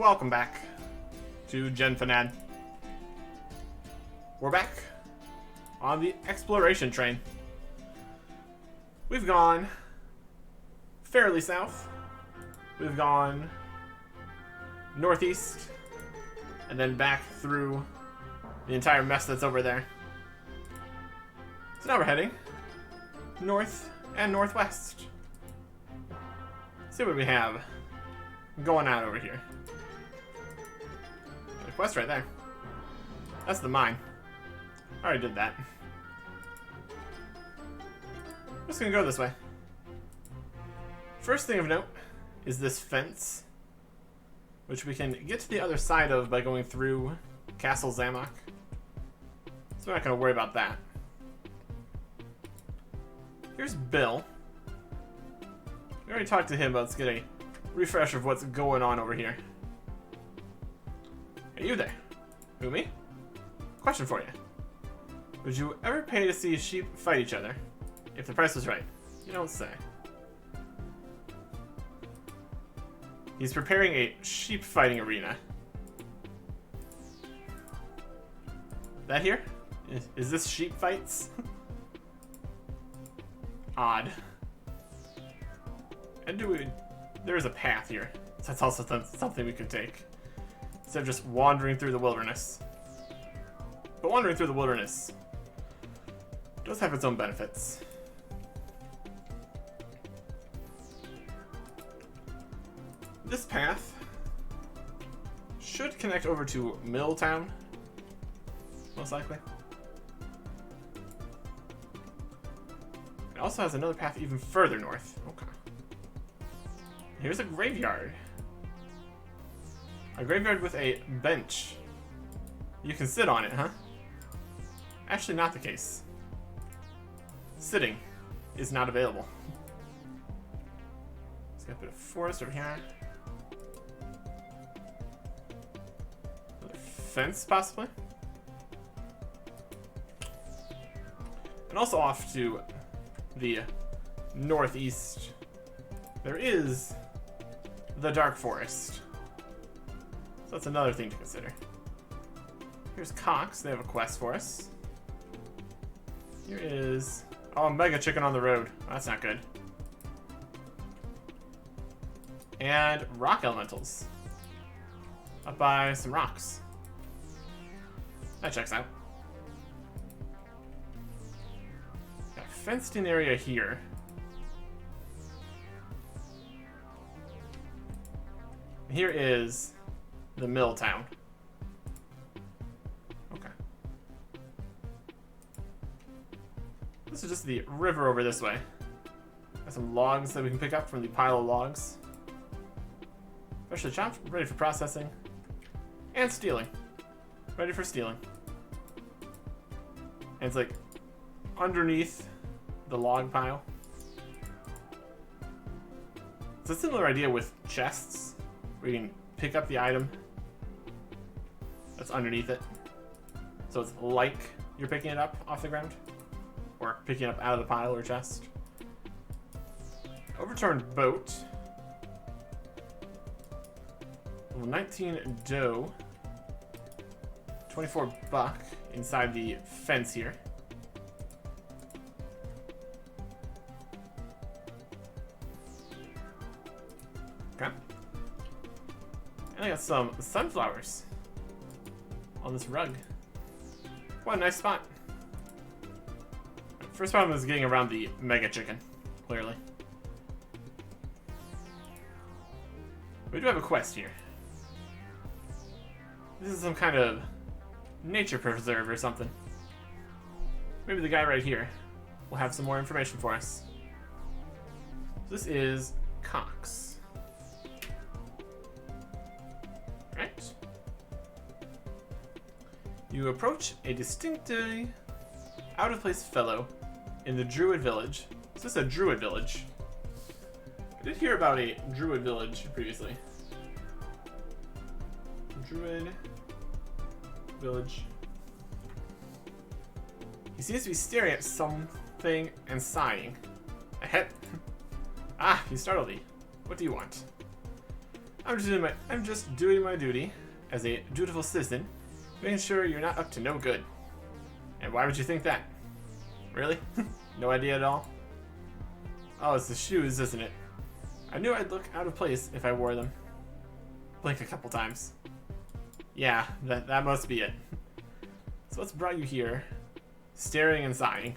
welcome back to Genfanad. We're back on the exploration train. We've gone fairly south. We've gone northeast, and then back through the entire mess that's over there. So now we're heading north and northwest. Let's see what we have going on over here. Got a quest right there. That's the mine. I already did that. I'm just gonna go this way. First thing of note is this fence, which we can get to the other side of by going through Castle Zamok. So we're not gonna worry about that. Here's Bill. We already talked to him, but let's get a refresh of what's going on over here. Hey, you there. Who, me? Question for you. Would you ever pay to see sheep fight each other? If the price was right. You don't say. He's preparing a sheep fighting arena. That here? Is this sheep fights? Odd. And there's a path here. So that's also something we could take. Instead of just wandering through the wilderness. But wandering through the wilderness does have its own benefits. This path should connect over to Milltown, most likely. It also has another path even further north. Okay. Here's a graveyard. A graveyard with a bench. You can sit on it, huh? Actually, not the case. Sitting is not available. Let's get a bit of forest over here. Another fence, possibly. And also off to the northeast, there is the Dark Forest. So that's another thing to consider. Here's Cox. They have a quest for us. Here is... oh, Mega Chicken on the road. That's not good. And Rock Elementals. Up by some rocks. That checks out. Got a fenced in area here. Here is the Milltown. Okay. This is just the river over this way. Got some logs that we can pick up from the pile of logs. Freshly chopped, ready for processing. And stealing. Ready for stealing. And it's like underneath the log pile. It's a similar idea with chests, where you can pick up the item that's underneath it. So it's like you're picking it up off the ground, or picking it up out of the pile or chest. Overturned boat. Level 19 dough. 24 buck inside the fence here. Okay. And I got some sunflowers on this rug. What a nice spot. First problem is getting around the Mega Chicken, clearly. We do have a quest here. This is some kind of nature preserve or something. Maybe the guy right here will have some more information for us. This is Cox. Right. You approach a distinctly out-of-place fellow in the Druid Village. Is this a Druid Village? I did hear about a Druid Village previously. Druid Village. He seems to be staring at something and sighing. Ah, you startled me. What do you want? I'm just doing my duty as a dutiful citizen, making sure you're not up to no good. And why would you think that? Really? No idea at all? Oh, it's the shoes, isn't it? I knew I'd look out of place if I wore them. Blink a couple times. Yeah, that must be it. So what's brought you here? Staring and sighing.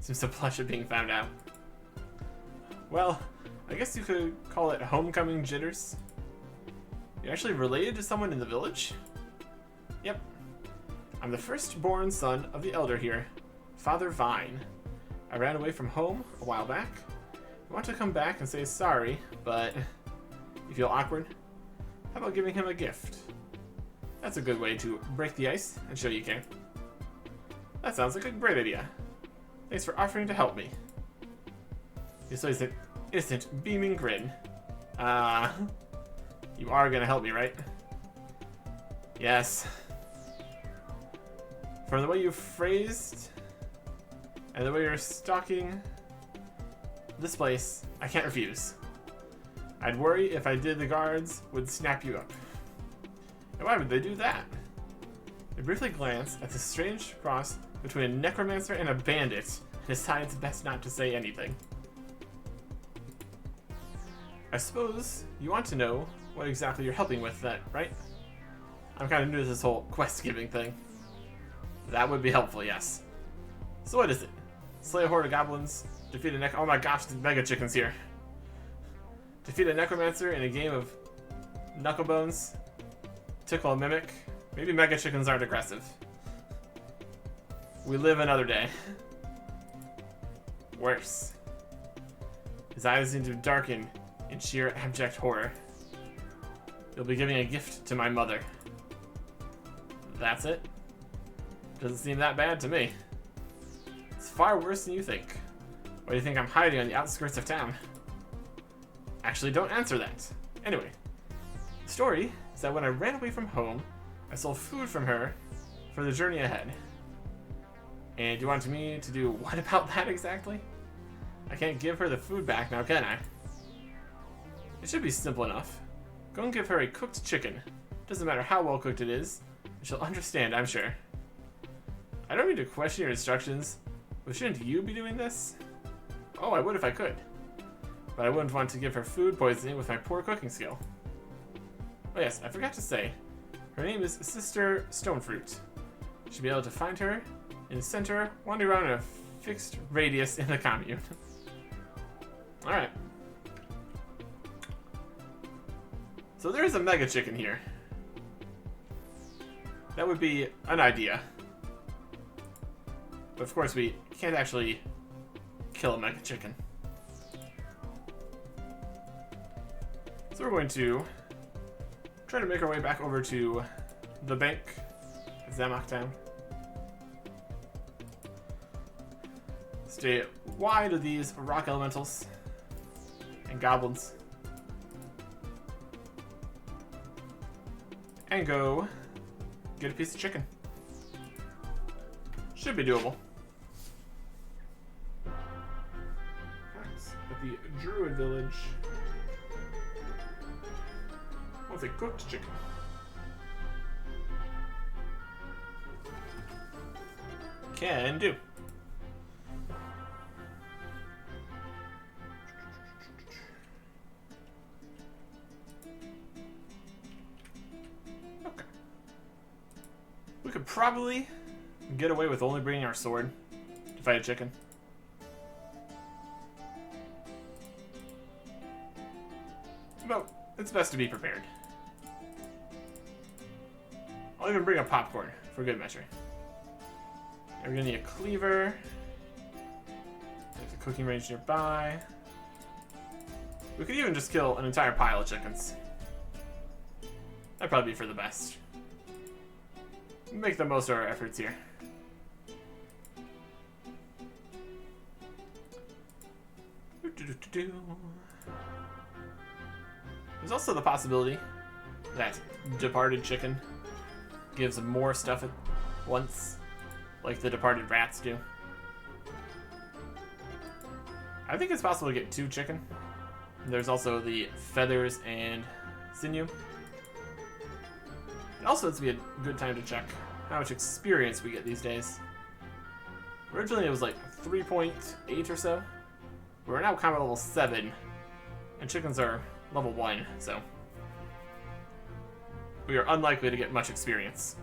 Seems to blush at being found out. Well, I guess you could call it homecoming jitters. You're actually related to someone in the village? Yep. I'm the firstborn son of the elder here, Father Vine. I ran away from home a while back. I want to come back and say sorry, but you feel awkward? How about giving him a gift? That's a good way to break the ice and show you care. That sounds like a great idea. Thanks for offering to help me. You saw his innocent, beaming grin. You are gonna help me, right? Yes. From the way you phrased and the way you're stalking this place, I can't refuse. I'd worry if I did the guards would snap you up. And why would they do that? I briefly glanced at the strange cross between a necromancer and a bandit and decided it's best not to say anything. I suppose you want to know what exactly you're helping with then, right? I'm kind of new to this whole quest-giving thing. That would be helpful, yes. So what is it? Slay a horde of goblins, defeat a oh my gosh, the mega chicken's here. Defeat a necromancer in a game of knucklebones, tickle a mimic. Maybe mega chickens aren't aggressive. We live another day. Worse. His eyes seem to darken in sheer abject horror. You'll be giving a gift to my mother. That's it? Doesn't seem that bad to me. It's far worse than you think. Why do you think I'm hiding on the outskirts of town? Actually, don't answer that. Anyway, the story is that when I ran away from home, I stole food from her for the journey ahead. And you want me to do what about that exactly? I can't give her the food back now, can I? It should be simple enough. Go and give her a cooked chicken. Doesn't matter how well cooked it is. She'll understand, I'm sure. I don't mean to question your instructions, but shouldn't you be doing this? Oh, I would if I could. But I wouldn't want to give her food poisoning with my poor cooking skill. Oh yes, I forgot to say. Her name is Sister Stonefruit. You should be able to find her in the center, wandering around in a fixed radius in the commune. Alright. So there is a mega chicken here. That would be an idea. But of course we can't actually kill a mega chicken. So we're going to try to make our way back over to the bank, Zamok Town. Stay wide of these rock elementals and goblins. And go get a piece of chicken. Should be doable. At the Druid Village. What's a cooked chicken? Can do. Okay. We could probably get away with only bringing our sword to fight a chicken. But it's best to be prepared. I'll even bring a popcorn for good measure. We're gonna need a cleaver. There's a cooking range nearby. We could even just kill an entire pile of chickens. That'd probably be for the best. Make the most of our efforts here. There's also the possibility that departed chicken gives more stuff at once, like the departed rats do. I think it's possible to get 2 chicken. There's also the feathers and sinew. And also, it's be a good time to check how much experience we get these days. Originally, it was like 3.8 or so. We're now combat level 7, and chickens are level 1, so we are unlikely to get much experience.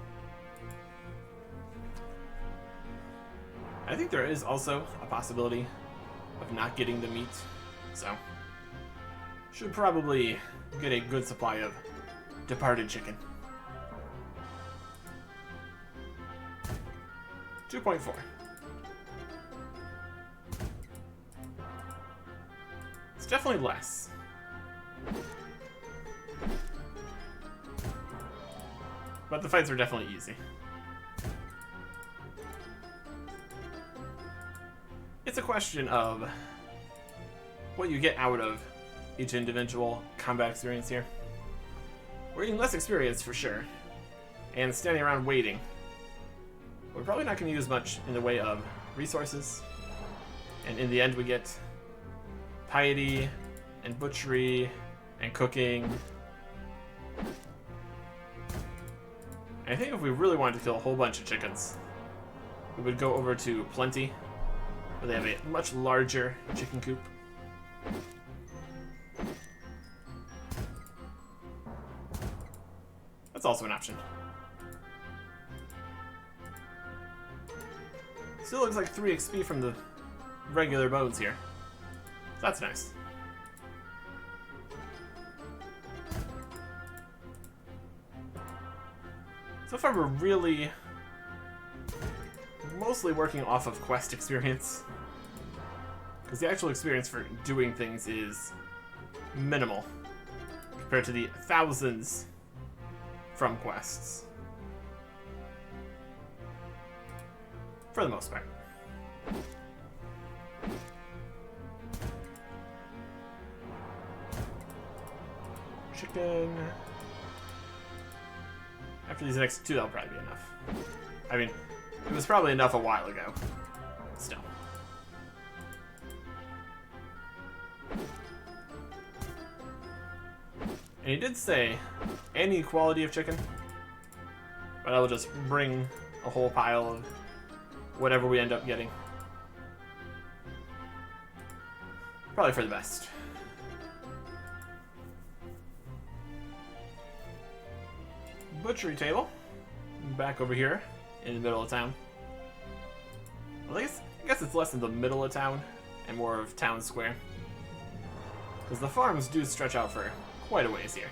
I think there is also a possibility of not getting the meat, so should probably get a good supply of departed chicken. 2.4. It's definitely less. But the fights are definitely easy. It's a question of what you get out of each individual combat experience here. We're getting less experience for sure, and standing around waiting. We're probably not going to use much in the way of resources, and in the end we get piety and butchery and cooking. And I think if we really wanted to kill a whole bunch of chickens, we would go over to Plenty, where they have a much larger chicken coop. That's also an option. Still looks like 3 XP from the regular bones here. So that's nice. So far we're really mostly working off of quest experience, because the actual experience for doing things is minimal compared to the thousands from quests. For the most part. Chicken. After these next 2, that'll probably be enough. I mean, it was probably enough a while ago. Still. And he did say any quality of chicken, but I will just bring a whole pile of whatever we end up getting. Probably for the best. Butchery table. Back over here in the middle of town. Well, I guess it's less in the middle of town and more of town square, because the farms do stretch out for quite a ways here.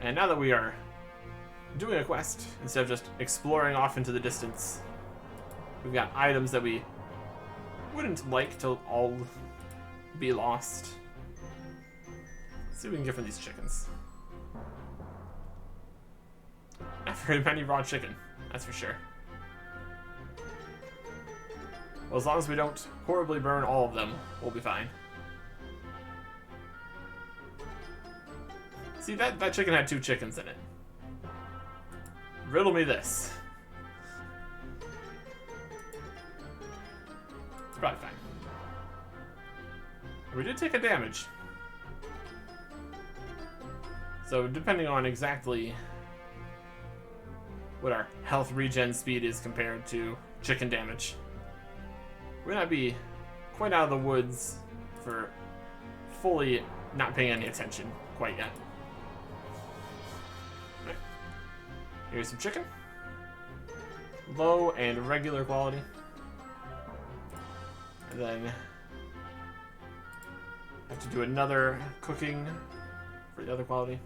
And now that we are doing a quest, instead of just exploring off into the distance, we've got items that we wouldn't like to all be lost. Let's see what we can get from these chickens. Not very many raw chicken, that's for sure. Well, as long as we don't horribly burn all of them, we'll be fine. See, that chicken had 2 chickens in it. Riddle me this. It's probably fine. We did take a damage. So depending on exactly what our health regen speed is compared to chicken damage, we might not be quite out of the woods for fully not paying any attention quite yet. Right. Here's some chicken. Low and regular quality. And then have to do another cooking for the other quality.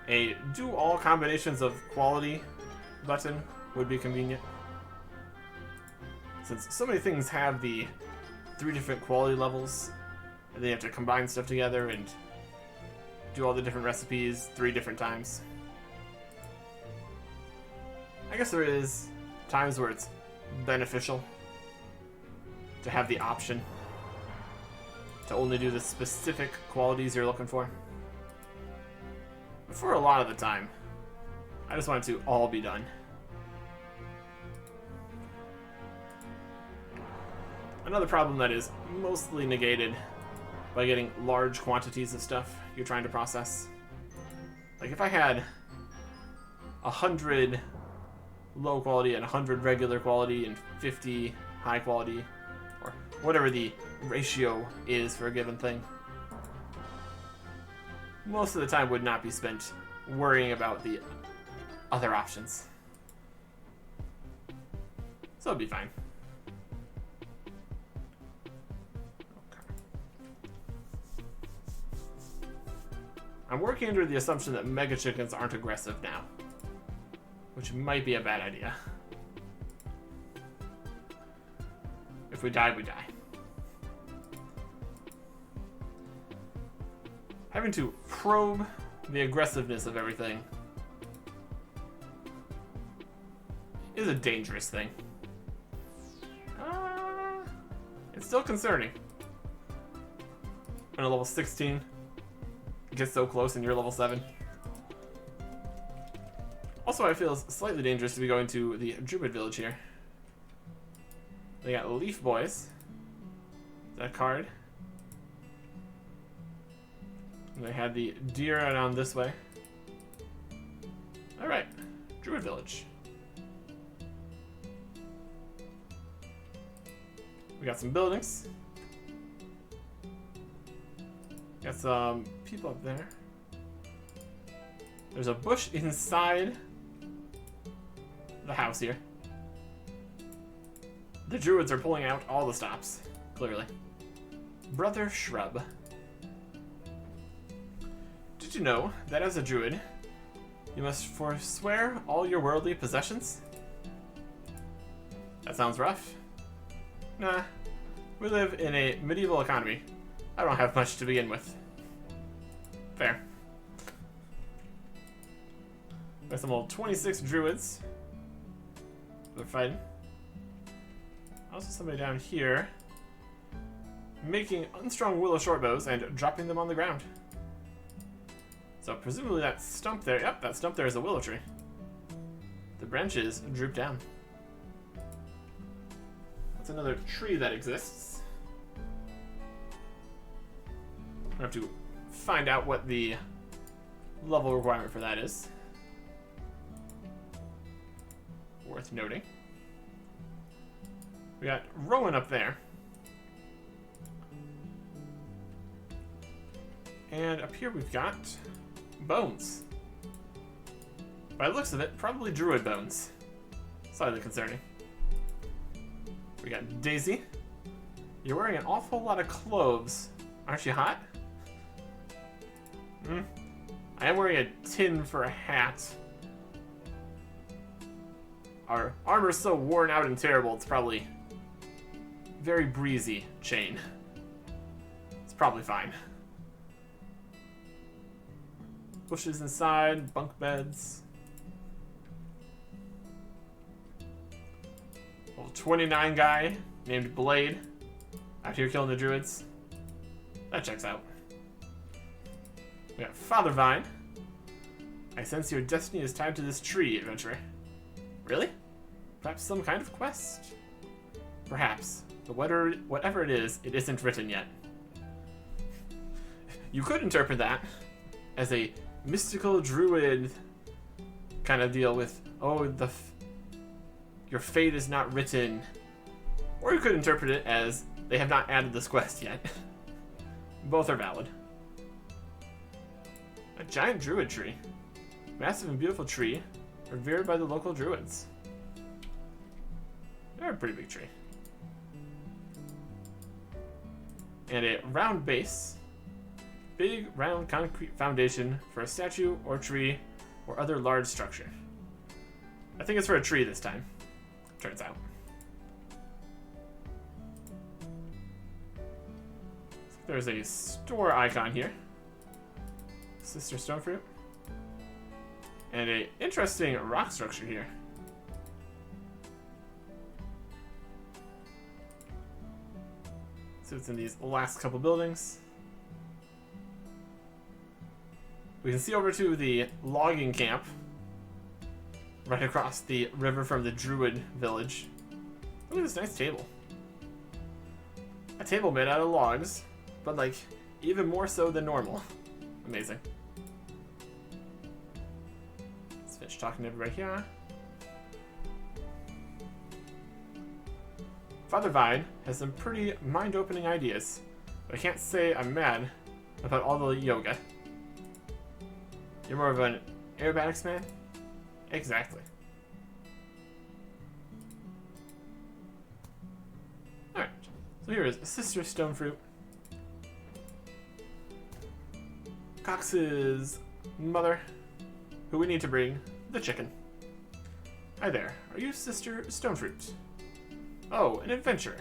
A do all combinations of quality button would be convenient, since so many things have the 3 different quality levels, and then you have to combine stuff together and do all the different recipes 3 different times. I guess there is times where it's beneficial to have the option to only do the specific qualities you're looking for. But for a lot of the time, I just want it to all be done. Another problem that is mostly negated by getting large quantities of stuff you're trying to process. Like if I had 100 low quality and 100 regular quality and 50 high quality, or whatever the ratio is for a given thing, most of the time would not be spent worrying about the other options. So it'd be fine. I'm working under the assumption that mega chickens aren't aggressive now, which might be a bad idea. If we die, we die. Having to probe the aggressiveness of everything is a dangerous thing. It's still concerning. On a level 16, it gets so close and you're level 7. Also, I feel it's slightly dangerous to be going to the Druid village here. They got Leaf Boys. Is that a card? And they had the deer around this way. Alright, Druid village. We got some buildings. Got some people up there. There's a bush inside the house here. The druids are pulling out all the stops, clearly. Brother Shrub. Did you know that as a druid, you must forswear all your worldly possessions? That sounds rough. Nah, we live in a medieval economy. I don't have much to begin with. Fair. There's some old 26 druids. They're fighting. Also somebody down here making unstrung willow shortbows and dropping them on the ground. So presumably that stump there, yep, that stump there is a willow tree. The branches droop down. That's another tree that exists. I have to find out what the level requirement for that is. Worth noting. We got Rowan up there. And up here we've got bones. By the looks of it, probably druid bones. Slightly concerning. We got Daisy. You're wearing an awful lot of clothes. Aren't you hot? I am wearing a tin for a hat. Our armor's so worn out and terrible, it's probably very breezy chain. It's probably fine. Bushes inside, bunk beds. Old 29 guy named Blade out here killing the druids. That checks out. We got Father Vine. I sense your destiny is tied to this tree, adventurer. Really? Perhaps some kind of quest? Perhaps. But whatever it is, it isn't written yet. You could interpret that as a mystical druid kind of deal with, oh, your fate is not written. Or you could interpret it as they have not added this quest yet. Both are valid. A giant druid tree. Massive and beautiful tree, revered by the local druids. They're a pretty big tree. And a round base. Big, round, concrete foundation for a statue or tree or other large structure. I think it's for a tree this time, turns out. There's a store icon here. Sister Stonefruit. And a interesting rock structure here. So it's in these last couple buildings. We can see over to the logging camp right across the river from the druid village. Look at this nice table. A table made out of logs, but like even more so than normal. Amazing. Let's finish talking to everybody here. Father Vine has some pretty mind-opening ideas, but I can't say I'm mad about all the yoga. You're more of an aerobatics man? Exactly. Alright, so here is Sister Stonefruit. Cox's mother, who we need to bring the chicken. Hi there, are you Sister Stonefruit? Oh, an adventurer.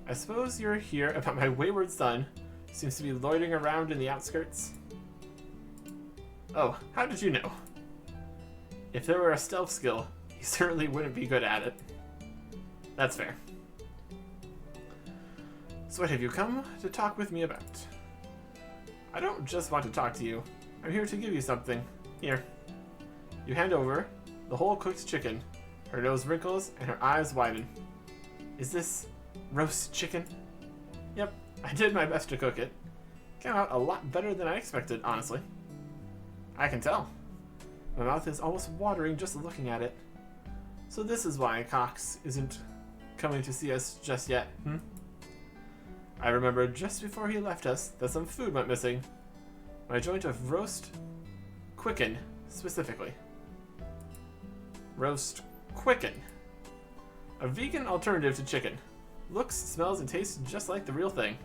I suppose you're here about my wayward son, who seems to be loitering around in the outskirts. Oh, how did you know? If there were a stealth skill, you certainly wouldn't be good at it. That's fair. So what have you come to talk with me about? I don't just want to talk to you. I'm here to give you something. Here. You hand over the whole cooked chicken. Her nose wrinkles and her eyes widen. Is this roast chicken? Yep, I did my best to cook it. Came out a lot better than I expected, honestly. I can tell. My mouth is almost watering just looking at it. So this is why Cox isn't coming to see us just yet, I remembered just before he left us that some food went missing. My joint of roast quicken, specifically. Roast quicken. A vegan alternative to chicken. Looks, smells, and tastes just like the real thing.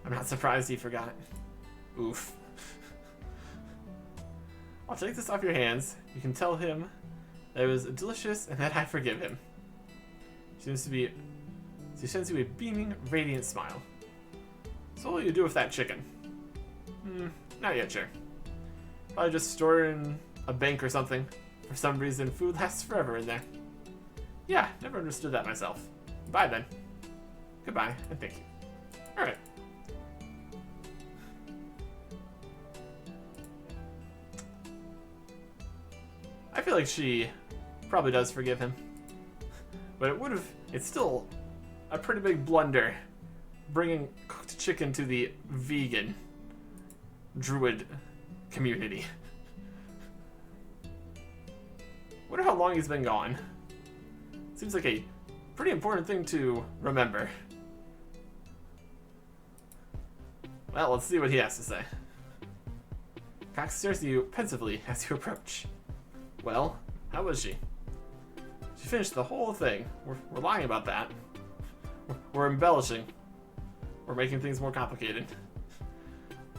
I'm not surprised he forgot. Oof. I'll take this off your hands. You can tell him that it was delicious and that I forgive him. She sends you a beaming, radiant smile. So what will you do with that chicken? Not yet sure. Probably just store it in a bank or something. For some reason, food lasts forever in there. Yeah, never understood that myself. Bye then. Goodbye, and thank you. Alright. I feel like she probably does forgive him. But it's still a pretty big blunder bringing cooked chicken to the vegan druid community. Wonder how long he's been gone. Seems like a pretty important thing to remember. Well, let's see what he has to say. Cox stares at you pensively as you approach. Well, how was she? She finished the whole thing. We're lying about that. We're embellishing. We're making things more complicated.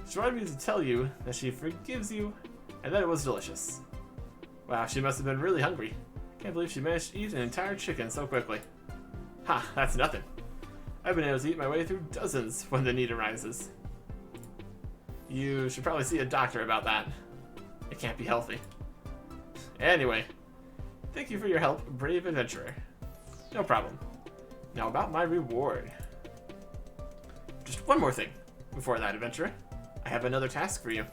She wanted me to tell you that she forgives you and that it was delicious. Wow, she must have been really hungry. Can't believe she managed to eat an entire chicken so quickly. Ha, that's nothing. I've been able to eat my way through dozens when the need arises. You should probably see a doctor about that. It can't be healthy. Anyway, thank you for your help, brave adventurer. No problem. Now about my reward. Just one more thing before that, adventurer. I have another task for you.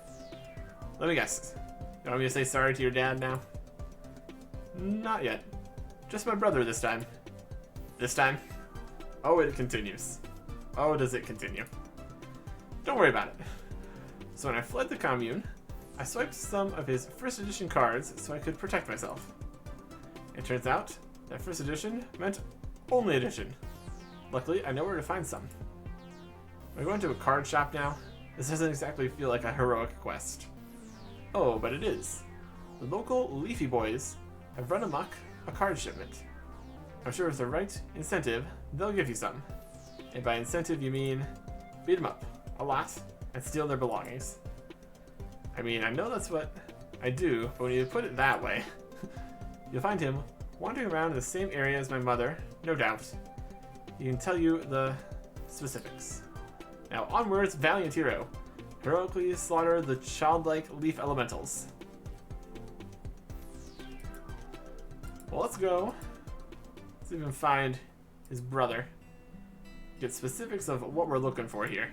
Let me guess. You want me to say sorry to your dad now? Not yet. Just my brother this time. This time? Oh, it continues. Oh, does it continue? Don't worry about it. So when I fled the commune, I swiped some of his first edition cards so I could protect myself. It turns out that first edition meant only edition. Luckily, I know where to find some. Am I going to a card shop now? This doesn't exactly feel like a heroic quest. Oh, but it is. The local Leafy Boys have run amok a card shipment. I'm sure with the right incentive, they'll give you some. And by incentive, you mean beat them up a lot and steal their belongings. I mean, I know that's what I do, but when you put it that way, you'll find him wandering around in the same area as my mother, no doubt. He can tell you the specifics. Now onwards, valiant hero. Heroically slaughter the childlike leaf elementals. Well, let's go. Let's see if we can find his brother. Get specifics of what we're looking for here.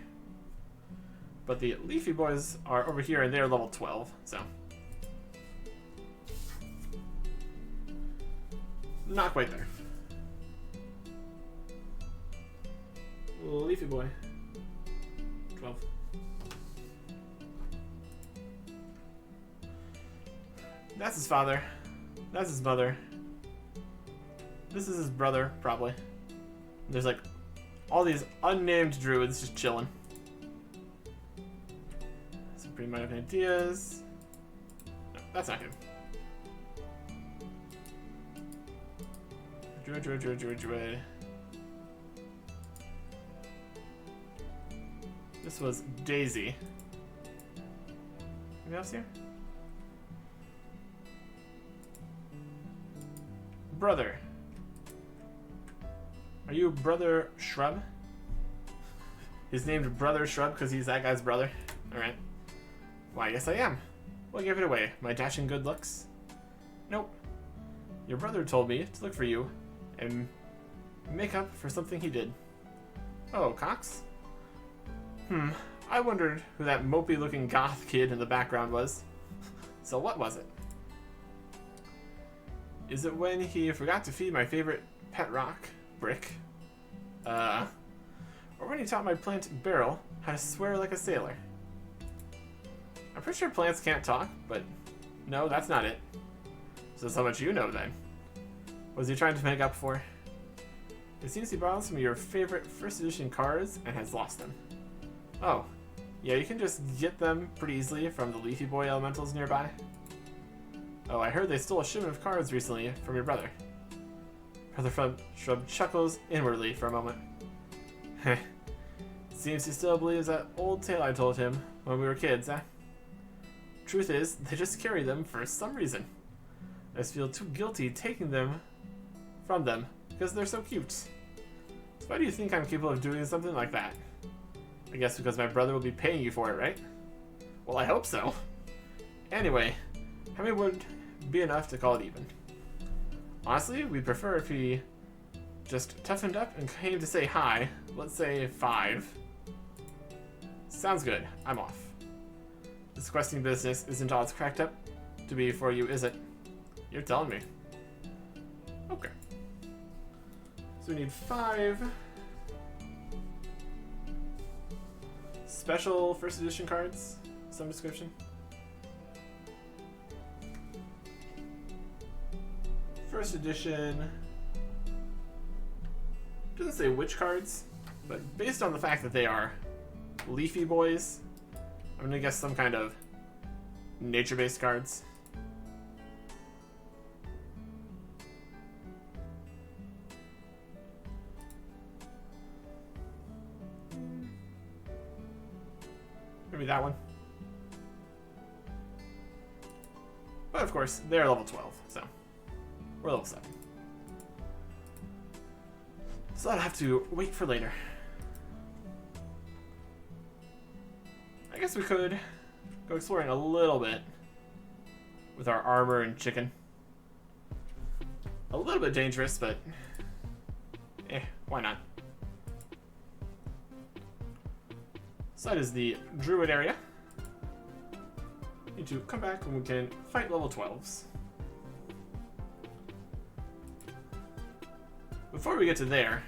But the Leafy Boys are over here and they're level 12, so. Not quite there. Leafy boy. 12. That's his father. That's his mother. This is his brother, probably. There's like all these unnamed druids just chilling. Some pretty minor ideas. No, that's not him. Druid. This was Daisy. Anything else here? Brother. Are you Brother Shrub? He's named Brother Shrub because he's that guy's brother? Alright. Why, yes I am. Well, give it away. My dashing good looks? Nope. Your brother told me to look for you and make up for something he did. Oh, Cox? I wondered who that mopey-looking goth kid in the background was. So what was it? Is it when he forgot to feed my favorite pet rock, Brick? Or when he taught my plant, Beryl, how to swear like a sailor? I'm pretty sure plants can't talk, but no, that's not it. So that's how much you know, then. What was he trying to make up for? It seems he borrowed some of your favorite first edition cards and has lost them. Oh, yeah, you can just get them pretty easily from the Leafy Boy elementals nearby. Oh, I heard they stole a shipment of cards recently from your brother. Brother Shrub chuckles inwardly for a moment. Heh. Seems he still believes that old tale I told him when we were kids, eh? Truth is, they just carry them for some reason. I just feel too guilty taking them from them because they're so cute. So why do you think I'm capable of doing something like that? I guess because my brother will be paying you for it, right? Well, I hope so. Anyway, how many would be enough to call it even? Honestly, we'd prefer if he just toughened up and came to say hi. Let's say 5. Sounds good. I'm off. This questing business isn't all it's cracked up to be for you, is it? You're telling me. Okay. So we need 5 special first edition cards, some description. First edition doesn't say which cards, but based on the fact that they are Leafy Boys, I'm gonna guess some kind of nature-based cards. Maybe that one. But of course, they're level 12, so we're level 7. So I'll have to wait for later. I guess we could go exploring a little bit with our armor and chicken. A little bit dangerous, but why not? So that is the druid area. Need to come back and we can fight level 12s. Before we get to there,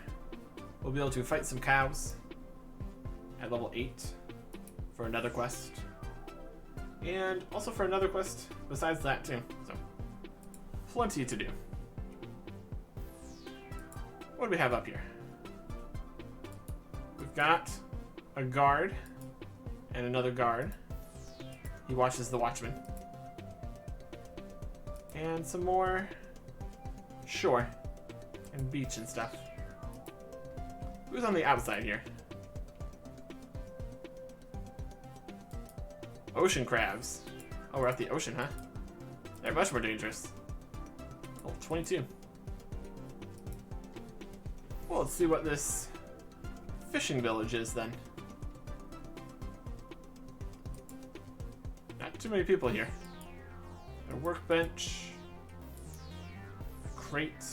we'll be able to fight some cows at level 8 for another quest. And also for another quest besides that too. So, plenty to do. What do we have up here? We've got a guard and another guard. He watches the watchman. And some more shore and beach and stuff. Who's on the outside here? Ocean crabs. Oh, we're at the ocean, huh? They're much more dangerous. Oh, 22. Well, let's see what this fishing village is then. Not too many people here. A workbench. A crate.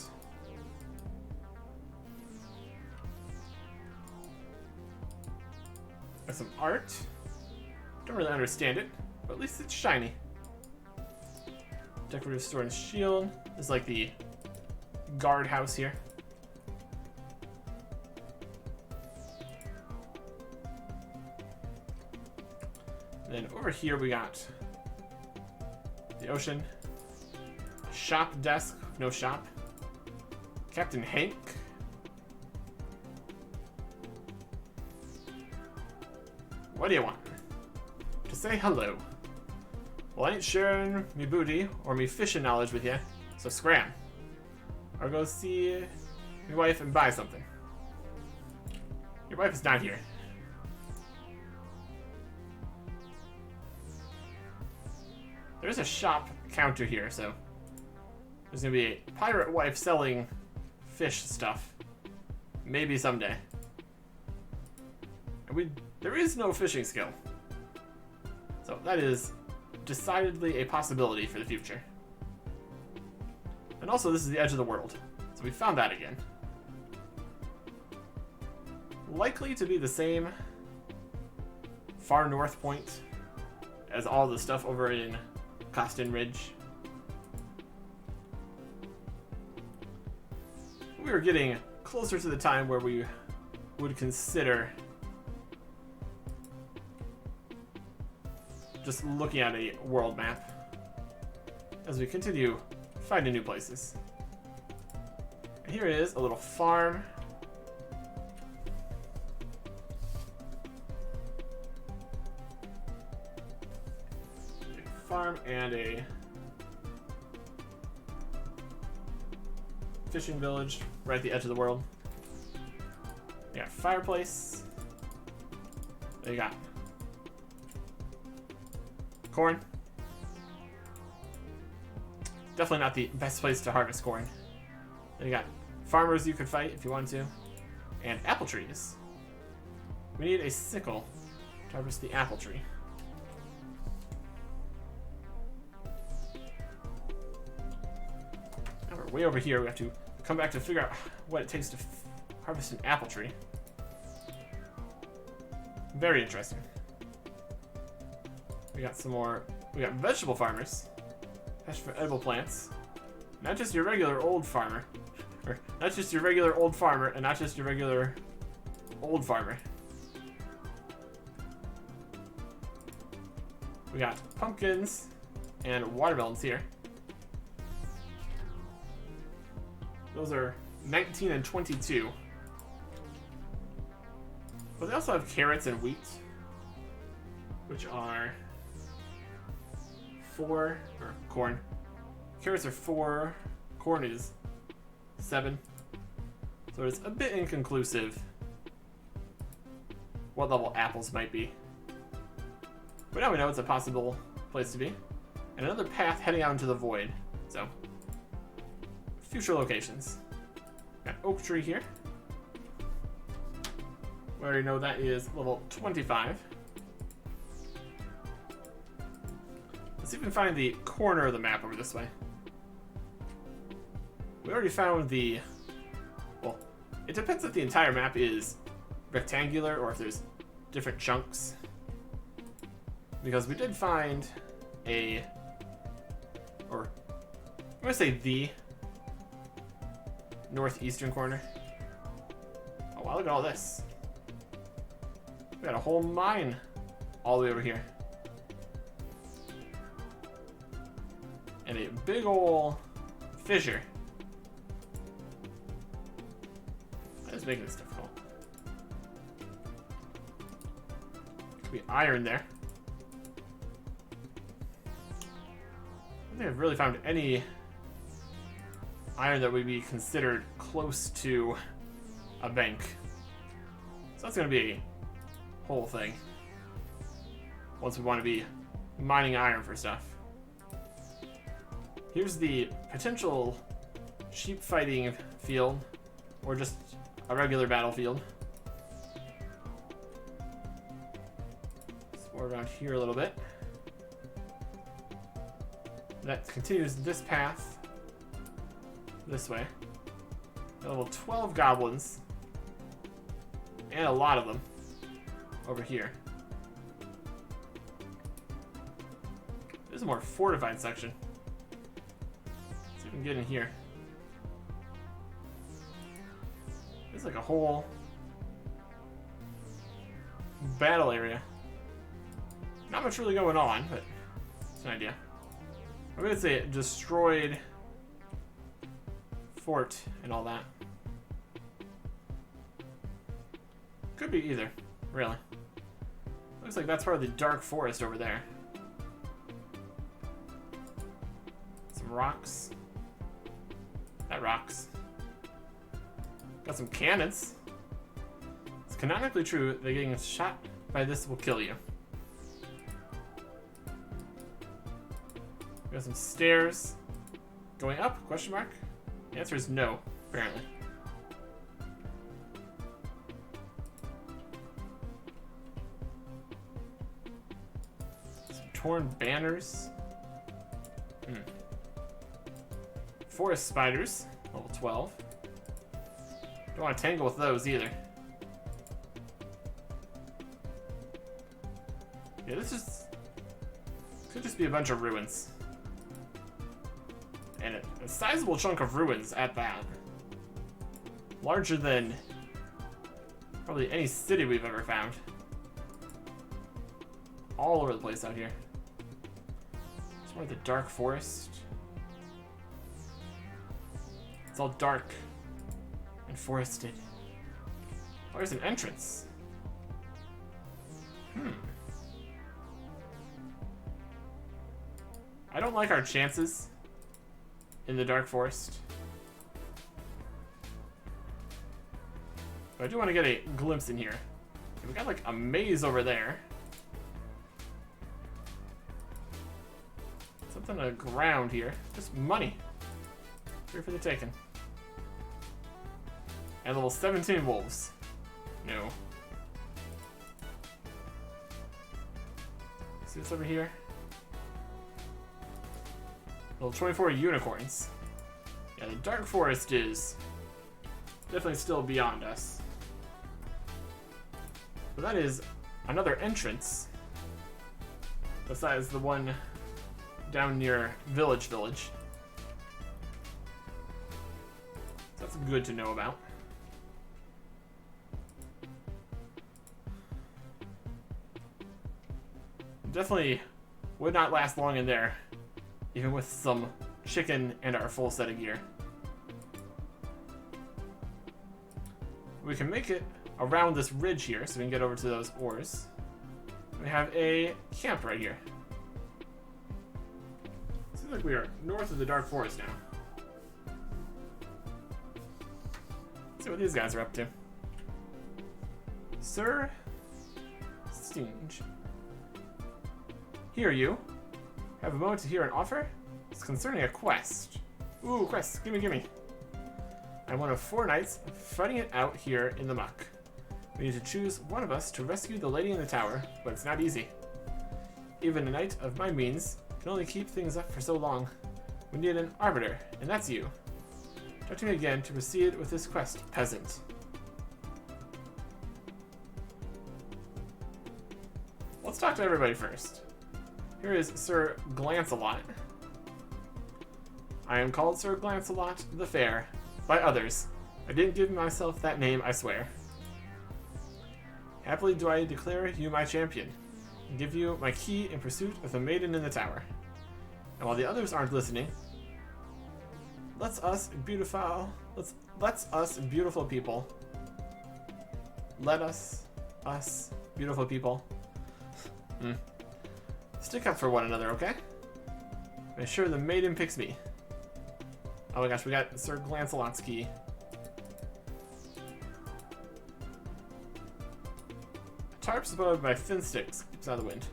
Got some art. Don't really understand it, but at least it's shiny. Decorative sword and shield. This is like the guard house here. And then over here we got the ocean. A shop desk, no shop. Captain Hank. What do you want? To say hello. Well, I ain't sharing me booty or me fishing knowledge with you, so scram. Or go see your wife and buy something. Your wife is not here. There's a shop counter here, so there's gonna be a pirate wife selling fish stuff. Maybe someday. And there is no fishing skill. So that is decidedly a possibility for the future. And also, this is the edge of the world. So we found that again. Likely to be the same far north point as all the stuff over in Costin Ridge. We were getting closer to the time where we would consider just looking at a world map as we continue finding new places. And here is a little farm. A farm and a fishing village right at the edge of the world. We got fireplace. There you got corn. Definitely not the best place to harvest corn. Then you got farmers you could fight if you wanted to. And apple trees. We need a sickle to harvest the apple tree. Now we're way over here. We have to come back to figure out what it takes to harvest an apple tree. Very interesting. We got some more. We got vegetable farmers. That's for edible plants. Not just your regular old farmer. Or not just your regular old farmer, and not just your regular old farmer. We got pumpkins and watermelons here. Those are 19 and 22. But they also have carrots and wheat, which are 4, or corn. Carrots are 4, corn is 7. So it's a bit inconclusive what level apples might be. But now we know it's a possible place to be. And another path heading out into the void. So, future locations. Got oak tree here. We already know that is level 25. Let's see if we can find the corner of the map over this way. We already found the... Well, it depends if the entire map is rectangular or if there's different chunks. Because we did find a... Or, I'm going to say the northeastern corner. Oh wow, look at all this. We got a whole mine all the way over here. And a big ol' fissure. That is making this difficult. Could be iron there. I don't think I've really found any iron that would be considered close to a bank. So that's going to be a whole thing. Once we want to be mining iron for stuff. Here's the potential sheep fighting field, or just a regular battlefield. Explore around here a little bit. That continues this path this way. Level 12 goblins, and a lot of them over here. There's a more fortified section. Let's see if we can get in here. There's like a whole battle area. Not much really going on, but it's an idea. I'm gonna say destroyed fort and all that. Could be either, really. Looks like that's part of the dark forest over there. Some rocks. That rocks. Got some cannons. It's canonically true that getting shot by this will kill you. Got some stairs. Going up? Question mark? The answer is no, apparently. Some torn banners. Forest spiders, level 12. Don't want to tangle with those either. Yeah, this could just be a bunch of ruins. And a sizable chunk of ruins at that. Larger than probably any city we've ever found. All over the place out here. It's more of the dark forest. It's all dark and forested. Oh, there's an entrance. I don't like our chances in the dark forest. But I do want to get a glimpse in here. We got like a maze over there. Something on the ground here. Just money. Here for the taking. And level 17 wolves. No. See what's over here? Level 24 unicorns. Yeah, the dark forest is definitely still beyond us. But that is another entrance. Besides the one down near Village. So that's good to know about. Definitely would not last long in there, even with some chicken and our full set of gear. We can make it around this ridge here so we can get over to those ores. We have a camp right here. Seems like we are north of the dark forest now. Let's see what these guys are up to. Sir Stinge. Here you. Have a moment to hear an offer? It's concerning a quest. Ooh, quest. Gimme. I'm one of 4 knights fighting it out here in the muck. We need to choose one of us to rescue the lady in the tower, but it's not easy. Even a knight of my means can only keep things up for so long. We need an arbiter, and that's you. Talk to me again to proceed with this quest, peasant. Let's talk to everybody first. Here is Sir Glancelot. I am called Sir Glancelot the Fair by others. I didn't give myself that name, I swear. Happily do I declare you my champion, and give you my key in pursuit of the maiden in the tower. And while the others aren't listening, let's us beautiful people. Let us beautiful people. Stick up for one another, okay? Make sure the maiden picks me. Oh my gosh, we got Sir Glancelot's key. A tarp supported by thin sticks keeps out of the wind.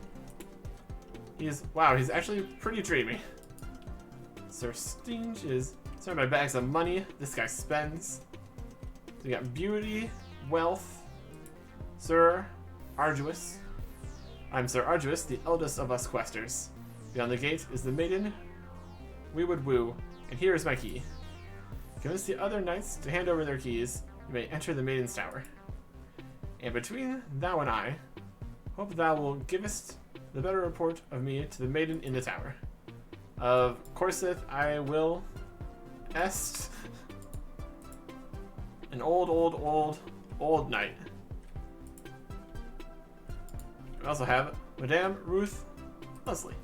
Wow, he's actually pretty dreamy. Sir Stinge is surrounded by bags of money this guy spends. So we got beauty, wealth, Sir Arduous. I'm Sir Arduous, the eldest of us questers. Beyond the gate is the maiden we would woo, and here is my key. Convince the other knights to hand over their keys. You may enter the maiden's tower. And between thou and I, hope thou will givest the better report of me to the maiden in the tower. Of courseth I will est an old knight. We also have Madame Ruth Leslie,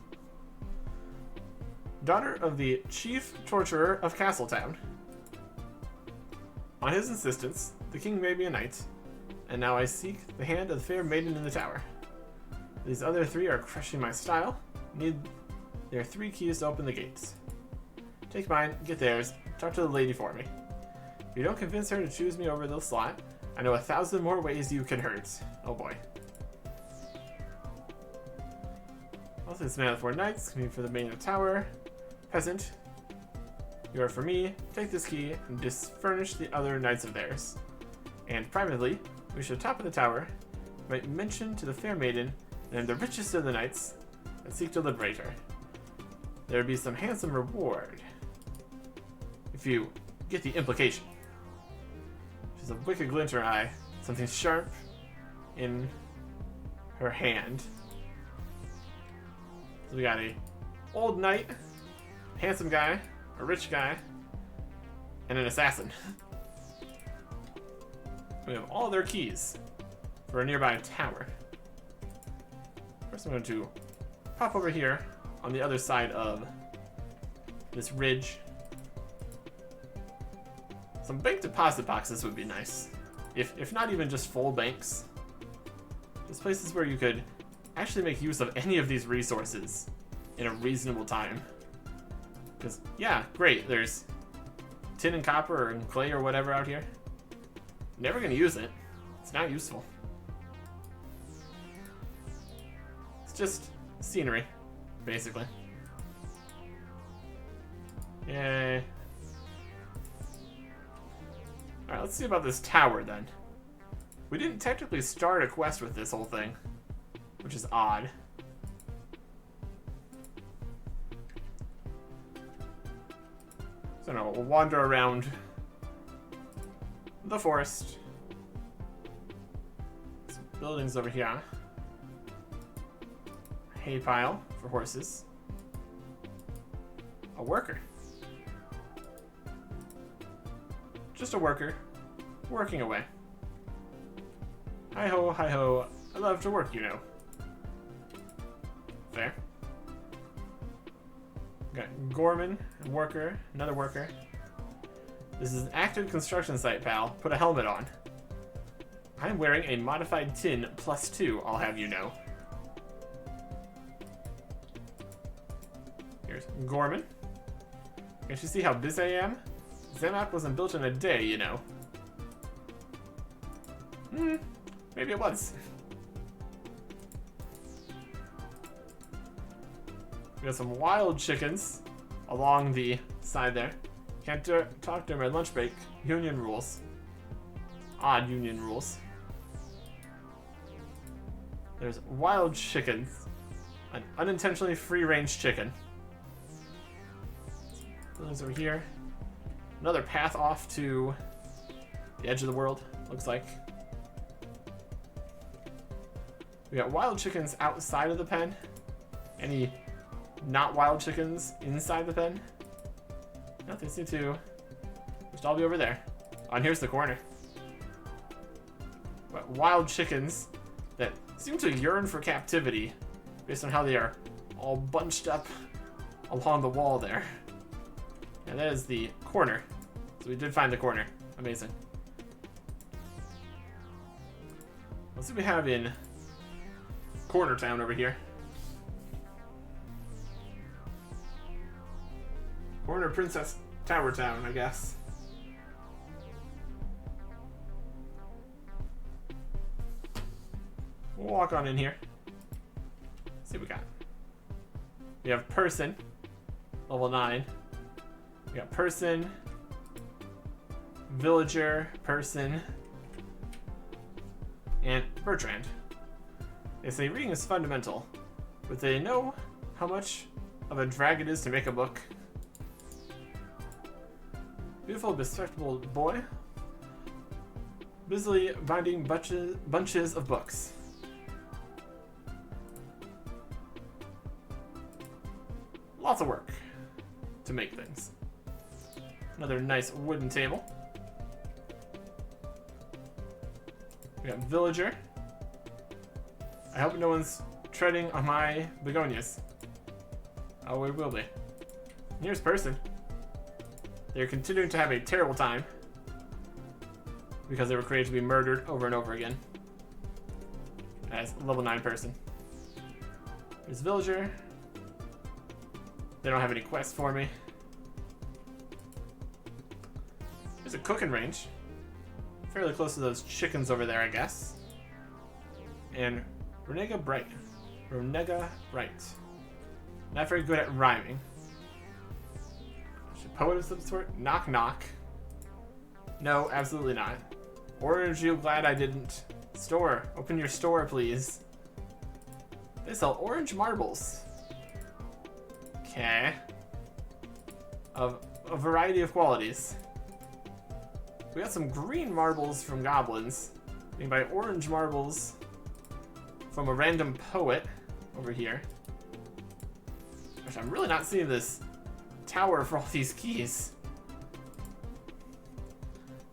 daughter of the chief torturer of Castletown. On his insistence, the king made me a knight, and now I seek the hand of the fair maiden in the tower. These other three are crushing my style. Need their 3 keys to open the gates. Take mine, get theirs, talk to the lady for me. If you don't convince her to choose me over the slot, I know 1,000 more ways you can hurt. Oh boy. Also, this man of 4 knights, coming for the main of the tower. Peasant, you are for me. Take this key and disfurnish the other knights of theirs. And privately, we should top of the tower, might mention to the fair maiden that I am the richest of the knights, and seek to liberate her. There would be some handsome reward if you get the implication. She's a wicked glint in her eye, something sharp in her hand. So we got a old knight, handsome guy, a rich guy, and an assassin. We have all their keys for a nearby tower. First I'm going to pop over here on the other side of this ridge. Some bank deposit boxes would be nice. If not even just full banks. Just places where you could actually make use of any of these resources in a reasonable time. Because, yeah, great, there's tin and copper and clay or whatever out here. Never gonna use it. It's not useful. It's just scenery, basically. Yay. Alright, let's see about this tower then. We didn't technically start a quest with this whole thing, which is odd. So no, we'll wander around the forest. Some buildings over here. Hay pile for horses. A worker. Just a worker, working away. Hi ho, hi ho. I love to work, you know. Fair. Got Gorman, a worker, another worker. This is an active construction site, pal. Put a helmet on. I'm wearing a modified tin +2, I'll have you know. Here's Gorman. Can't you see how busy I am? Zamap wasn't built in a day, you know. Maybe it was. We got some wild chickens along the side there. Can't talk during my lunch break. Union rules. Odd union rules. There's wild chickens. An unintentionally free-range chicken. Buildings over here. Another path off to the edge of the world, looks like. We got wild chickens outside of the pen. Any not wild chickens inside the pen? No, they seem to just all be over there. Oh, and here's the corner. But wild chickens that seem to yearn for captivity based on how they are all bunched up along the wall there. And that is the corner. So we did find the corner. Amazing. Let's see what we have in Corner Town over here. Corner Princess Tower Town, I guess. We'll walk on in here. See what we got. We have Person, level 9. We got Person, Villager, Person, and Bertrand. They say reading is fundamental, but they know how much of a drag it is to make a book. Beautiful, bespectacled boy, busily binding bunches of books. Lots of work to make things. Another nice wooden table. We got Villager. I hope no one's treading on my begonias. Oh, it will be. Here's person. They're continuing to have a terrible time because they were created to be murdered over and over again. As a level 9 person. There's villager. They don't have any quests for me. There's a cooking range. Fairly close to those chickens over there, I guess. And Renega Bright. Renega Bright. Not very good at rhyming. Is she a poet of some sort? Knock knock. No, absolutely not. Orange, you glad I didn't. Store. Open your store, please. They sell orange marbles. Okay. Of a variety of qualities. We got some green marbles from goblins. We can buy orange marbles from a random poet over here. Gosh, I'm really not seeing this tower for all these keys.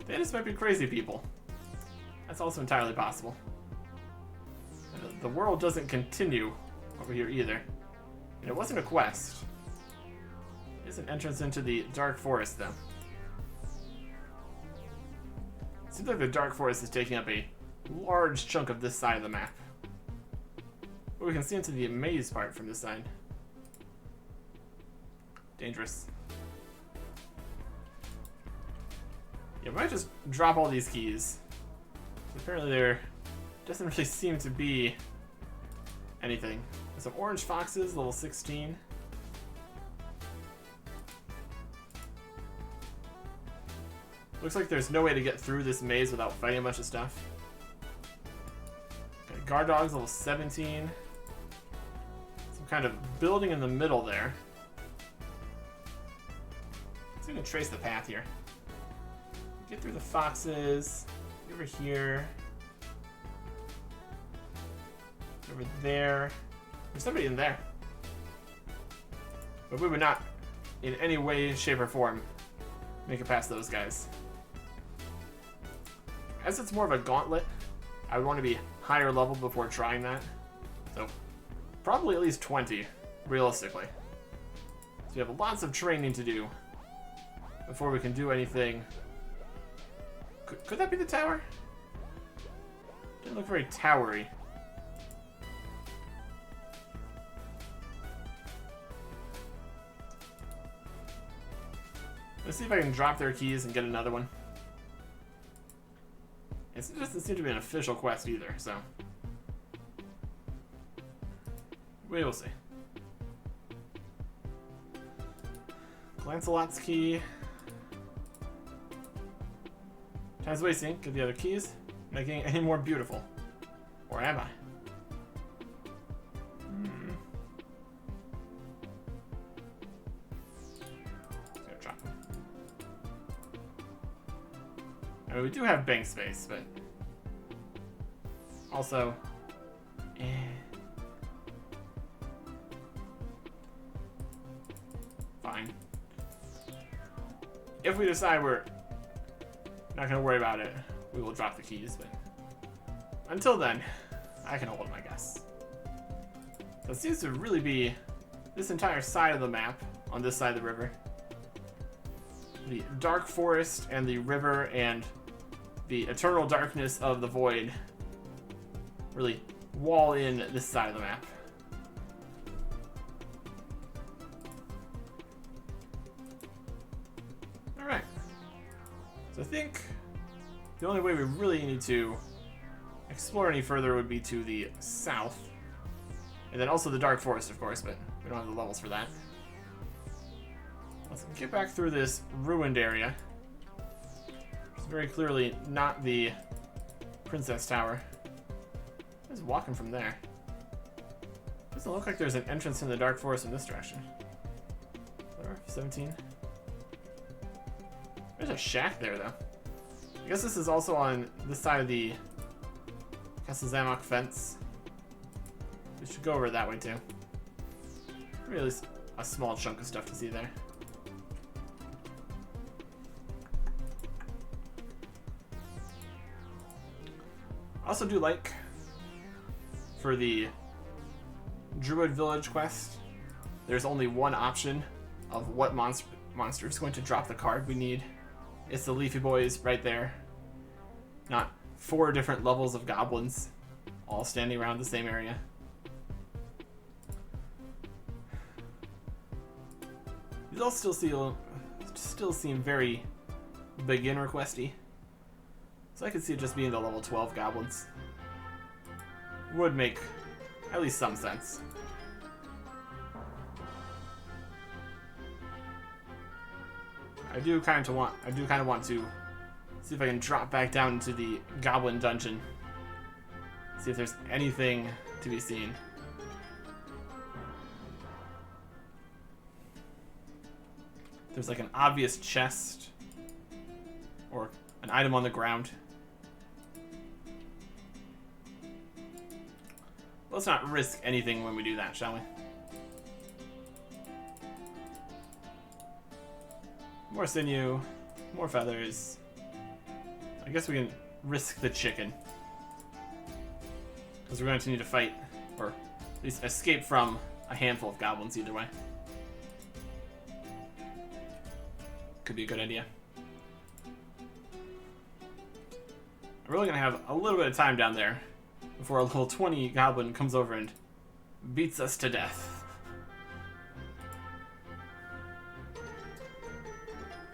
They just might be crazy people. That's also entirely possible. The world doesn't continue over here either. And it wasn't a quest. It's an entrance into the Dark Forest, though. It seems like the Dark Forest is taking up a large chunk of this side of the map. But we can see into the maze part from this side. Dangerous. Yeah, we might just drop all these keys. Apparently there doesn't really seem to be anything. There's some orange foxes, level 16. Looks like there's no way to get through this maze without fighting a bunch of stuff. Okay, guard dogs, level 17. Some kind of building in the middle there. Let's see if we can trace the path here. Get through the foxes. Over here. Over there. There's somebody in there. But we would not, in any way, shape, or form, make it past those guys. As it's more of a gauntlet, I would want to be higher level before trying that. So, probably at least 20, realistically. So we have lots of training to do before we can do anything. Could that be the tower? Didn't look very towery. Let's see if I can drop their keys and get another one. It doesn't seem to be an official quest either, so we will see. Lancelot's key. Time's wasting. Get the other keys. Making it any more beautiful. Or am I? Just gonna drop them. I mean, we do have bank space, but also, fine. If we decide we're not gonna worry about it, we will drop the keys, but until then, I can hold my guess. So it seems to really be this entire side of the map on this side of the river. The dark forest and the river and the eternal darkness of the void really wall in this side of the map. Alright. So I think the only way we really need to explore any further would be to the south. And then also the dark forest, of course, but we don't have the levels for that. Let's get back through this ruined area. It's very clearly not the Princess Tower. Who's walking from there? Doesn't look like there's an entrance in the dark forest in this direction. Whatever, 17. There's a shack there, though. I guess this is also on this side of the Castle Zamok fence. We should go over that way, too. Really a small chunk of stuff to see there. I also do like for the Druid Village quest, there's only one option of what monster is going to drop the card we need. It's the Leafy Boys right there. Not 4 different levels of goblins all standing around the same area. These all still seem very beginner questy. So I could see it just being the level 12 goblins. Would make at least some sense. I do kind of want to see if I can drop back down into the goblin dungeon. See if there's anything to be seen. There's like an obvious chest or an item on the ground. Let's not risk anything when we do that, shall we? More sinew, more feathers. I guess we can risk the chicken. Because we're going to need to fight, or at least escape from a handful of goblins either way. Could be a good idea. We're really going to have a little bit of time down there before a level 20 goblin comes over and beats us to death.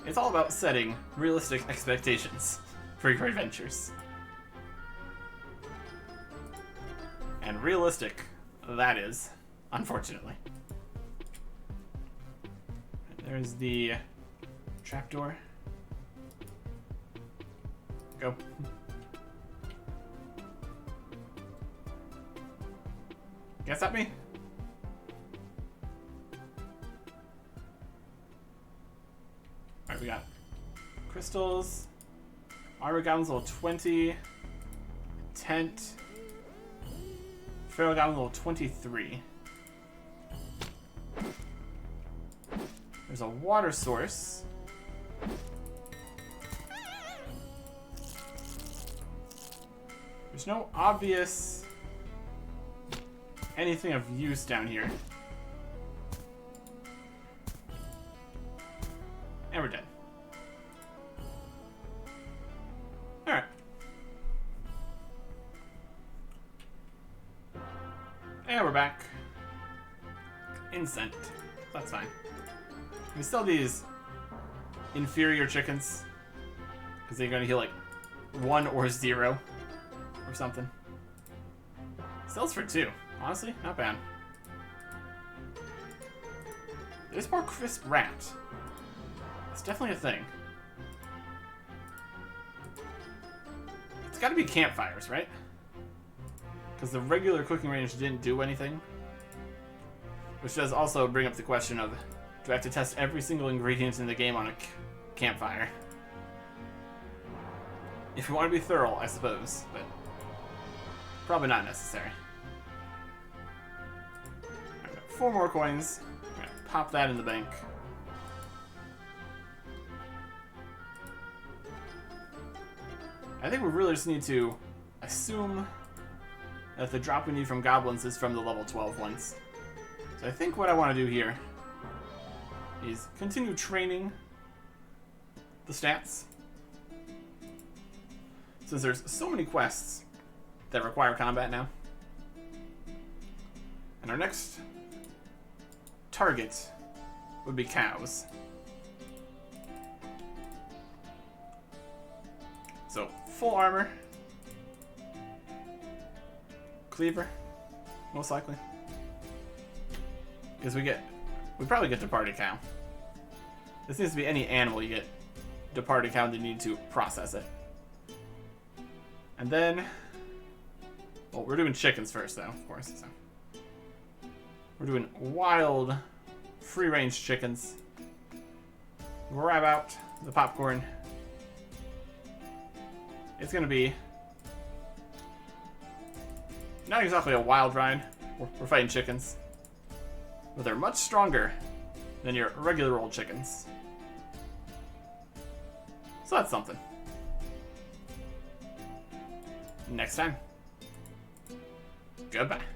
It's all about setting realistic expectations for your adventures. And realistic, that is, unfortunately. There's the trapdoor. Go. Guess at me? Alright, we got crystals, armor gowns level 20, tent, feral goblin level 23. There's a water source. There's no obvious anything of use down here. And we're dead. Alright. And we're back. Incent. That's fine. We still have these inferior chickens. Because they're going to heal like 1 or 0 or something. Sells for 2. Honestly, not bad. There's more crisp rat. It's definitely a thing. It's gotta be campfires, right? Because the regular cooking range didn't do anything. Which does also bring up the question of, do I have to test every single ingredient in the game on a campfire? If you want to be thorough, I suppose, but probably not necessary. I've got 4 more coins. I'm gonna pop that in the bank. I think we really just need to assume that the drop we need from goblins is from the level 12 ones. So I think what I want to do here is continue training the stats. Since there's so many quests that require combat now. And our next target would be cows. So, full armor. Cleaver, most likely. Because we probably get departed cow. This needs to be any animal you get departed cow, they need to process it. And then, well, we're doing chickens first, though, of course. So. We're doing wild, free-range chickens. Grab out the popcorn. It's gonna be not exactly a wild ride. We're fighting chickens, but they're much stronger than your regular old chickens. So that's something. Goodbye.